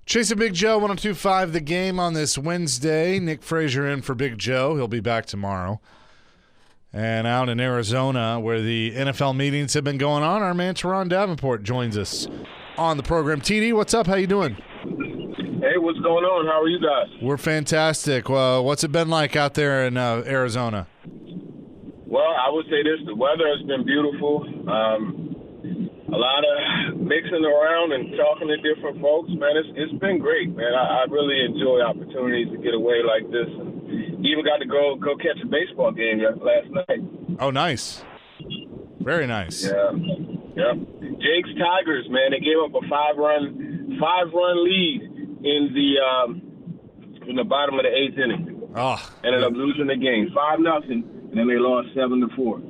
Chasing Big Joe, 102.5 The Game on this Wednesday. Nick Frazier in for Big Joe. He'll be back tomorrow. And out in Arizona, where the NFL meetings have been going on, our man Turron Davenport joins us on the program. TD, what's up? How you doing? Hey, what's going on? How are you guys? We're fantastic. Well, what's it been like out there in Arizona? Well, I would say this. The weather has been beautiful. A lot of mixing around and talking to different folks, man. It's been great, man. I really enjoy opportunities to get away like this. And even got to go catch a baseball game last night. Oh, nice. Very nice. Yeah. Jake's Tigers, man. They gave up a five-run lead in the bottom of the eighth inning. Oh, ended up losing the game 5-0, and then they lost 7-4.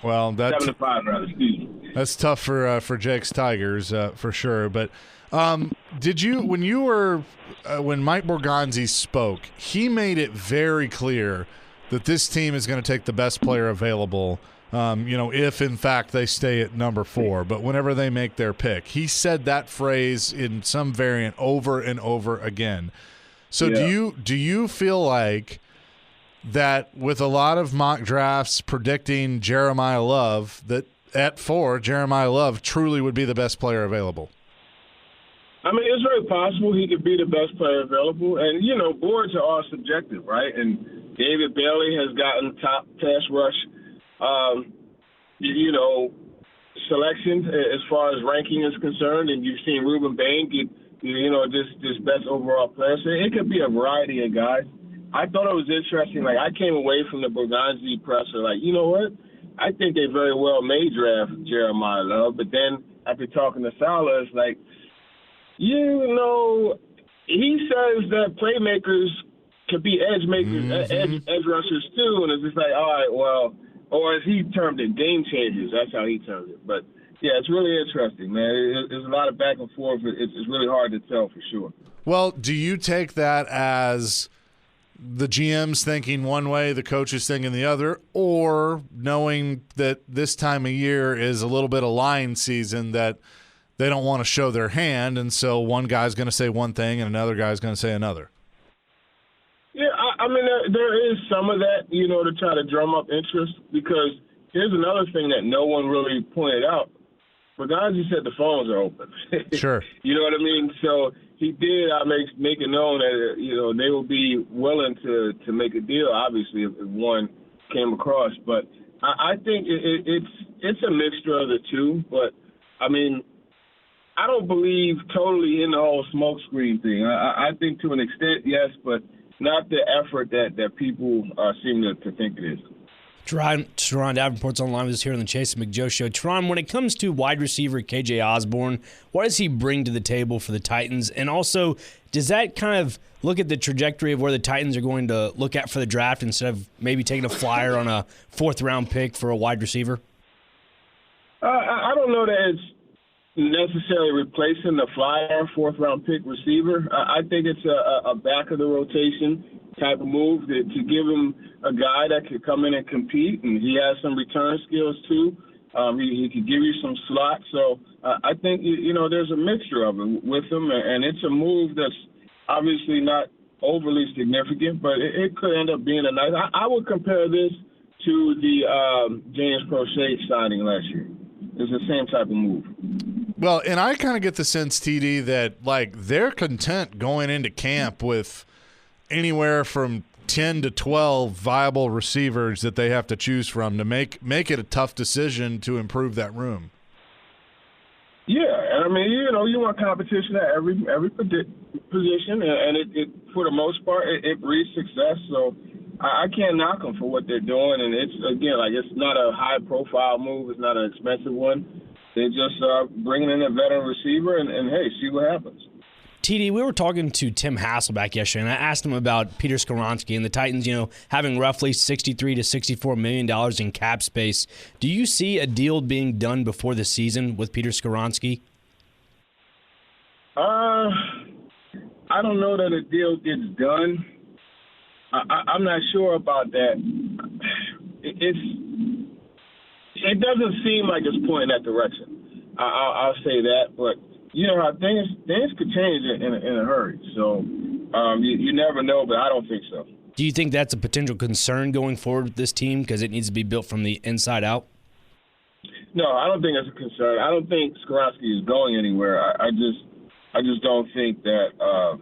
Well, that's 7-5, rather. Excuse me. That's tough for Jake's Tigers for sure. But did you when Mike Borgonzi spoke, he made it very clear that this team is going to take the best player available. If in fact they stay at number 4, but whenever they make their pick, he said that phrase in some variant over and over again. So yeah. do you feel like that with a lot of mock drafts predicting Jeremiyah Love, that at 4, Jeremiyah Love truly would be the best player available? I mean, it's very possible he could be the best player available. And, boards are all subjective, right? And David Bailey has gotten top pass rush, selections as far as ranking is concerned. And you've seen Ruben Bain get, just best overall player. So it could be a variety of guys. I thought it was interesting. Like, I came away from the Borgonzi presser like, you know what? I think they very well may draft Jeremiyah Love, but then after talking to Salah, it's like, he says that playmakers could be edge makers, edge rushers too, and it's just like, all right, well, or as he termed it, game changers. That's how he termed it. But yeah, it's really interesting, man. There's a lot of back and forth. It's really hard to tell for sure. Well, do you take that as the GM's thinking one way, the coaches thinking the other, or knowing that this time of year is a little bit of line season, that they don't want to show their hand, and so one guy's going to say one thing and another guy's going to say another? Yeah, I mean, there is some of that, to try to drum up interest, because here's another thing that no one really pointed out. Borgonzi said the phones are open. Sure. You know what I mean? So he did make it known that, they will be willing to make a deal, obviously, if one came across. But I think it's a mixture of the two. But, I mean, I don't believe totally in the whole smokescreen thing. I think to an extent, yes, but not the effort that people seem to think it is. Turron Davenport's online with us here on the Chase and McJoe Show. Turron, when it comes to wide receiver KJ Osborne, what does he bring to the table for the Titans? And also, does that kind of look at the trajectory of where the Titans are going to look at for the draft instead of maybe taking a flyer on a 4th-round pick for a wide receiver? I don't know that it's necessarily replacing the flyer 4th-round pick receiver. I think it's a back-of-the-rotation type of move to give him a guy that could come in and compete, and he has some return skills too. He could give you some slots. So I think, there's a mixture of it with him, and it's a move that's obviously not overly significant, but it could end up being a nice – I would compare this to the James Prochet signing last year. It's the same type of move. Well, and I kind of get the sense, TD, that, they're content going into camp with anywhere from 10 to 12 viable receivers that they have to choose from to make it a tough decision to improve that room. Yeah, and I mean, you want competition at every position, and it for the most part, it breeds success. So I can't knock them for what they're doing, and it's not a high-profile move. It's not an expensive one. They just bringing in a veteran receiver, and hey, see what happens. TD, we were talking to Tim Hasselbeck yesterday, and I asked him about Peter Skoronski and the Titans, having roughly $63 to $64 million in cap space. Do you see a deal being done before the season with Peter Skoronski? I don't know that a deal gets done. I'm not sure about that. It doesn't seem like it's pointing that direction. I'll say that, but you know how things could change in a hurry. So you never know, but I don't think so. Do you think that's a potential concern going forward with this team because it needs to be built from the inside out? No, I don't think that's a concern. I don't think Skoronski is going anywhere. I just don't think that. I'm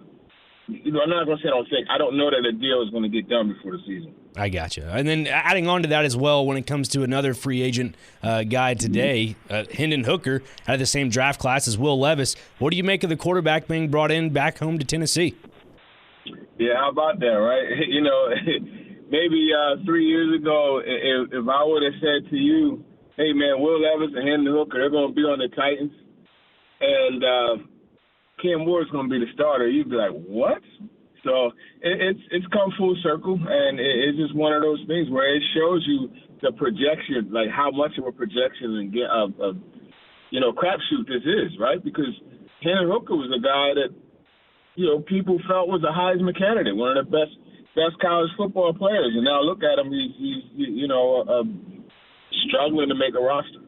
not going to say I don't think. I don't know that a deal is going to get done before the season. I gotcha. And then adding on to that as well, when it comes to another free agent guy today, Hendon Hooker, out of the same draft class as Will Levis. What do you make of the quarterback being brought in back home to Tennessee? Yeah, how about that, right? Maybe 3 years ago, if I would have said to you, hey, man, Will Levis and Hendon Hooker, they're going to be on the Titans, and Cam Ward's going to be the starter, you'd be like, what? So it's come full circle, and it's just one of those things where it shows you the projection, like how much of a projection and crapshoot this is, right? Because Hendon Hooker was a guy that people felt was a Heisman candidate, one of the best college football players, and now look at him, he's struggling to make a roster.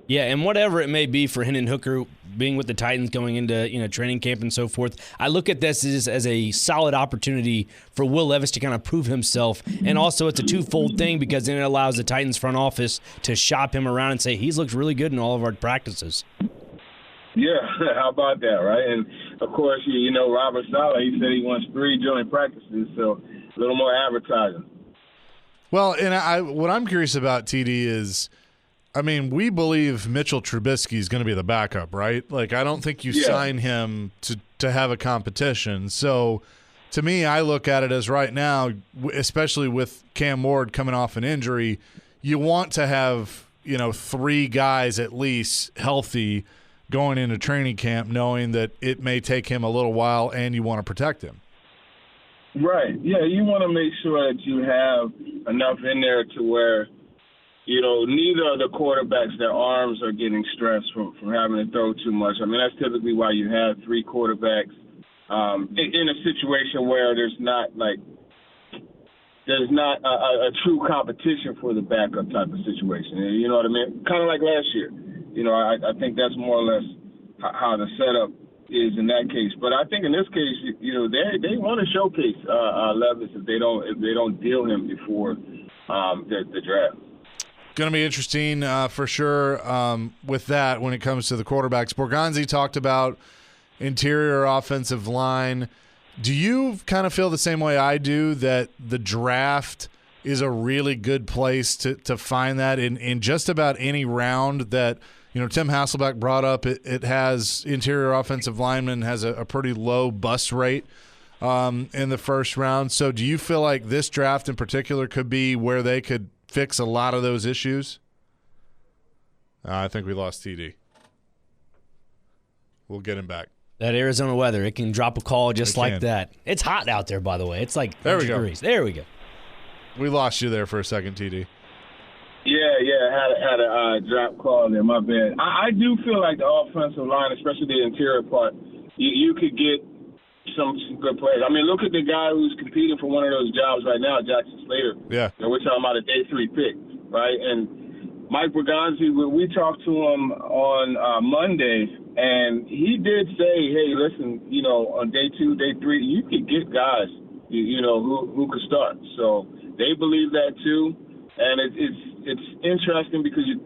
Yeah, and whatever it may be for Hendon Hooker being with the Titans going into training camp and so forth, I look at this as a solid opportunity for Will Levis to kind of prove himself. And also it's a twofold thing because then it allows the Titans front office to shop him around and say, he's looked really good in all of our practices. Yeah, how about that, right? And, of course, Robert Saleh, he said he wants 3 joint practices, so a little more advertising. Well, and what I'm curious about, TD, is – we believe Mitchell Trubisky is going to be the backup, right? Like, I don't think you sign him to have a competition. So, to me, I look at it as right now, especially with Cam Ward coming off an injury, you want to have, 3 guys at least healthy going into training camp, knowing that it may take him a little while and you want to protect him. Right. Yeah, you want to make sure that you have enough in there to where neither of the quarterbacks, their arms are getting stressed from having to throw too much. That's typically why you have 3 quarterbacks in a situation where there's not a true competition for the backup type of situation. You know what I mean? Kind of like last year. I think that's more or less how the setup is in that case. But I think in this case, they want to showcase Levis if they don't deal him before the draft. Going to be interesting for sure with that when it comes to the quarterbacks. Borgonzi talked about interior offensive line. Do you kind of feel the same way I do, that the draft is a really good place to find that in just about any round that, Tim Hasselbeck brought up? It has interior offensive linemen has a pretty low bust rate in the first round. So do you feel like this draft in particular could be where they could fix a lot of those issues? I think we lost TD. We'll get him back. That Arizona weather, it can drop a call just like that. It's hot out there, by the way. It's like 100 degrees. There we go. We lost you there for a second, TD. Yeah, had a drop call there. My bad. I do feel like the offensive line, especially the interior part, you could get some good players. Look at the guy who's competing for one of those jobs right now, Jackson Slater. Yeah. We're talking about a day 3 pick, right? And Mike Borgonzi, we talked to him on Monday, and he did say, hey, listen, on day 2, day 3, you could get guys, who could start. So they believe that too. And it's interesting because you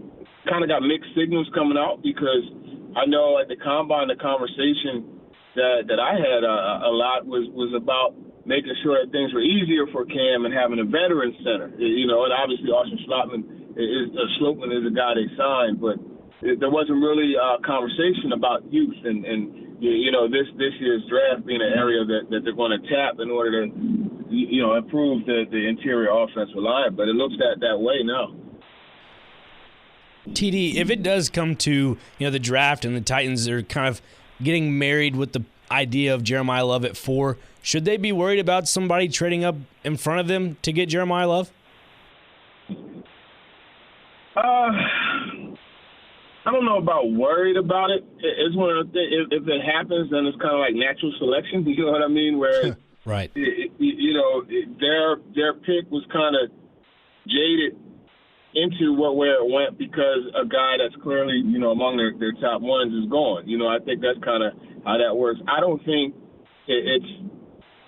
kind of got mixed signals coming out, because I know at the Combine, the conversation that I had a lot was about making sure that things were easier for Cam and having a veteran center. And obviously Austin Slopeman is a guy they signed, but there wasn't really a conversation about youth and this year's draft being an area that they're going to tap in order to improve the interior offensive line. But it looks that way now. TD, if it does come to the draft and the Titans are kind of getting married with the idea of Jeremiyah Love at 4, should they be worried about somebody trading up in front of them to get Jeremiyah Love? I don't know about worried about it. It's one of the things, if it happens, then it's kind of like natural selection. You know what I mean? Where right. Their pick was kind of jaded into where it went because a guy that's clearly, among their top ones is gone. I think that's kind of how that works. I don't think it's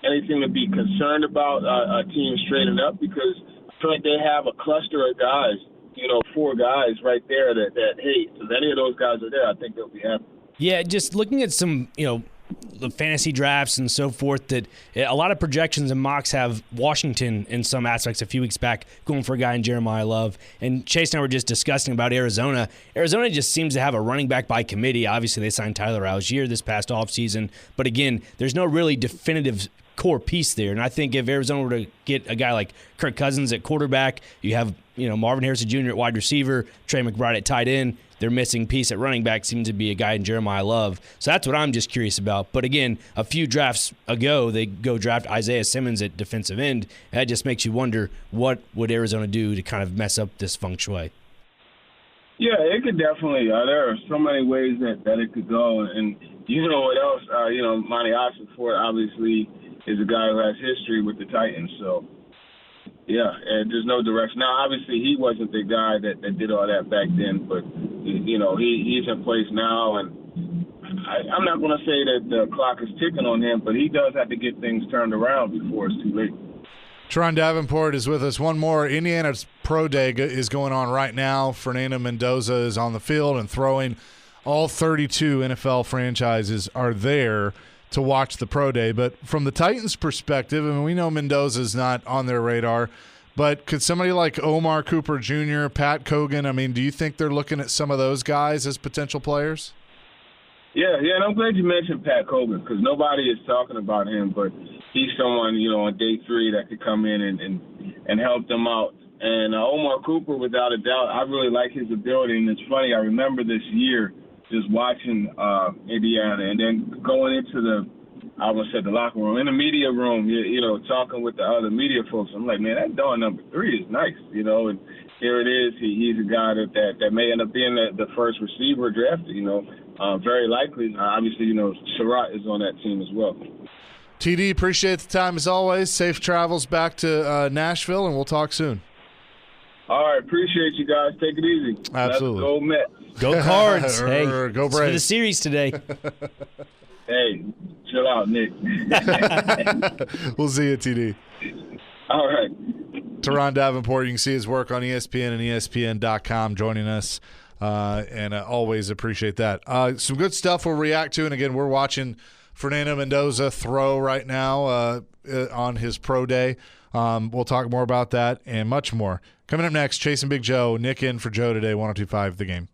anything to be concerned about a team straightening up because I feel like they have a cluster of guys, 4 guys right there that hey, if any of those guys are there, I think they'll be happy. Yeah, just looking at some, the fantasy drafts and so forth, that a lot of projections and mocks have Washington in some aspects a few weeks back going for a guy in Jeremiyah Love. And Chase and I were just discussing about Arizona. Arizona just seems to have a running back by committee. Obviously, they signed Tyler Algier this past offseason. But again, there's no really definitive core piece there. And I think if Arizona were to get a guy like Kirk Cousins at quarterback, you have Marvin Harrison Jr. at wide receiver, Trey McBride at tight end. Their missing piece at running back seems to be a guy in Jeremiyah Love. So that's what I'm just curious about. But again, a few drafts ago, they go draft Isaiah Simmons at defensive end. That just makes you wonder, what would Arizona do to kind of mess up this feng shui? Yeah, it could definitely. There are so many ways that it could go. And you know what else? Monty Ossenfort obviously is a guy who has history with the Titans. So, yeah, and there's no direction. Now, obviously, he wasn't the guy that did all that back then, but, he's in place now. And I'm not going to say that the clock is ticking on him, but he does have to get things turned around before it's too late. Turron Davenport is with us. One more. Indiana's Pro Day is going on right now. Fernando Mendoza is on the field and throwing. All 32 NFL franchises are there to watch the Pro Day. But from the Titans' perspective, we know Mendoza's not on their radar, but could somebody like Omar Cooper Jr., Pat Cogan, do you think they're looking at some of those guys as potential players? Yeah, and I'm glad you mentioned Pat Cogan because nobody is talking about him, but he's someone, on day 3 that could come in and help them out. And Omar Cooper, without a doubt, I really like his ability. And it's funny, I remember this year just watching Indiana and then going into the locker room, in the media room, talking with the other media folks. I'm like, man, that door number 3 is nice, and here it is. He's a guy that may end up being the first receiver drafted, very likely. Obviously, Surratt is on that team as well. TD, appreciate the time as always. Safe travels back to Nashville, and we'll talk soon. All right, appreciate you guys. Take it easy. Absolutely. Let's go Mets. Go Cards. Hey, go Braves. for the series today. Hey, chill out, Nick. We'll see you, TD. All right. Turron Davenport, you can see his work on ESPN and ESPN.com joining us, and always appreciate that. Some good stuff we'll react to, and again, we're watching Fernando Mendoza throw right now on his Pro Day. We'll talk more about that and much more. Coming up next, Chasing Big Joe, Nick in for Joe today, 102.5 The Game.